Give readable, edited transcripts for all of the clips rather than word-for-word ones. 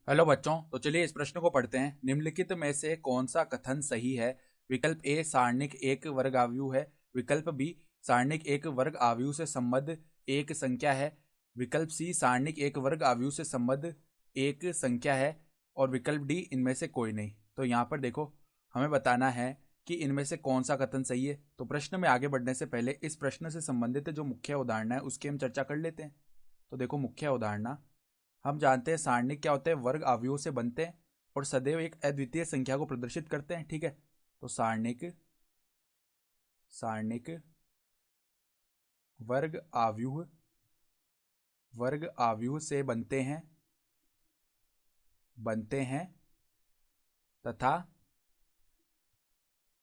Hello बच्चों, तो चलिए इस प्रश्न को पढ़ते हैं। निम्नलिखित में से कौन सा कथन सही है? विकल्प ए सारणिक एक वर्ग आव्यूह है। विकल्प बी सारणिक एक वर्ग आव्यूह से संबद्ध एक संख्या है। विकल्प सी सारणिक एक वर्ग आव्यूह से संबद्ध एक संख्या है। और विकल्प डी इनमें से कोई नहीं। तो यहाँ पर देखो, हमें बताना है कि इनमें से कौन सा कथन सही है। तो प्रश्न में आगे बढ़ने से पहले इस प्रश्न से संबंधित जो मुख्य उदाहरण है उसकी हम चर्चा कर लेते हैं। तो देखो, मुख्य उदाहरण हम जानते हैं सारणिक क्या होते हैं, वर्ग आव्यूहों से बनते हैं और सदैव एक अद्वितीय संख्या को प्रदर्शित करते हैं। ठीक है, तो सारणिक सारणिक वर्ग आव्यूह से बनते हैं तथा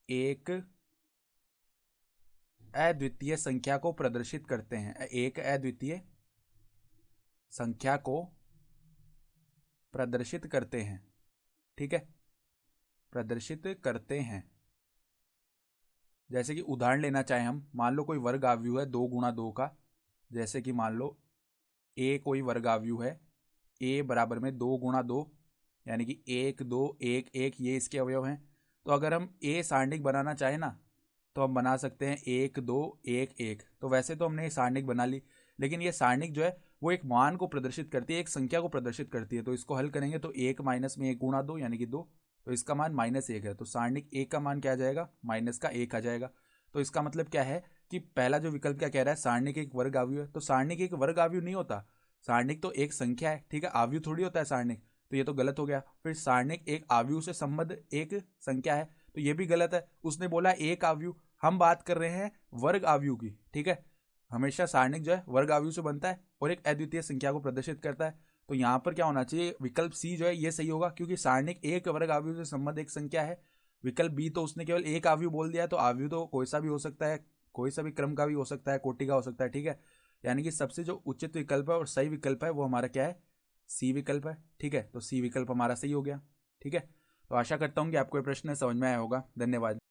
एक अद्वितीय संख्या को प्रदर्शित करते हैं। एक अद्वितीय संख्या को प्रदर्शित करते हैं। ठीक है, प्रदर्शित करते हैं। जैसे कि उदाहरण लेना चाहें हम, मान लो कोई वर्ग आव्यूह है 2 गुणा 2 का। जैसे कि मान लो ए कोई वर्ग आव्यूह है, ए बराबर में 2 गुणा 2 यानी कि 1 2 1 1, ये इसके अवयव हैं। तो अगर हम ए सारणिक बनाना चाहें ना, तो हम बना सकते हैं 1 2 1 1। तो वैसे तो हमने ये सारणिक बना ली, लेकिन ये सारणिक जो है वो एक मान को प्रदर्शित करती है, एक संख्या को प्रदर्शित करती है। तो इसको हल करेंगे तो 1 माइनस में 1 गुणा 2 यानी कि 2। तो इसका मान -1 है। तो सारणिक 1 का मान क्या आ जाएगा? -1 आ जाएगा। तो इसका मतलब क्या है कि पहला जो विकल्प क्या कह रहा है, सारणिक एक वर्ग आव्यूह है। तो सारणिक एक वर्ग आव्यूह नहीं होता, सारणिक तो एक संख्या है। ठीक है, आव्यूह थोड़ी होता है सारणिक। तो ये तो गलत हो गया। फिर सारणिक एक आव्यूह से संबद्ध एक संख्या है, तो ये भी गलत है। उसने बोला एक आव्यूह, हम बात कर रहे हैं वर्ग आव्यूह की। ठीक है, हमेशा सारणिक जो है वर्ग आव्यूह से बनता है और एक अद्वितीय संख्या को प्रदर्शित करता है। तो यहाँ पर क्या होना चाहिए, विकल्प सी जो है ये सही होगा, क्योंकि सारणिक एक वर्ग आव्यूह से संबद्ध एक संख्या है। विकल्प बी तो उसने केवल एक आव्यूह बोल दिया, तो आव्यूह तो कोई सा भी हो सकता है, कोई सा भी क्रम का भी हो सकता है, कोटि का हो सकता है। ठीक है, यानी कि सबसे जो उचित विकल्प है और सही विकल्प है वो हमारा क्या है? सी विकल्प है। ठीक है, तो सी विकल्प हमारा सही हो गया। ठीक है, तो आशा करता हूँ कि आपको ये प्रश्न समझ में आया होगा। धन्यवाद।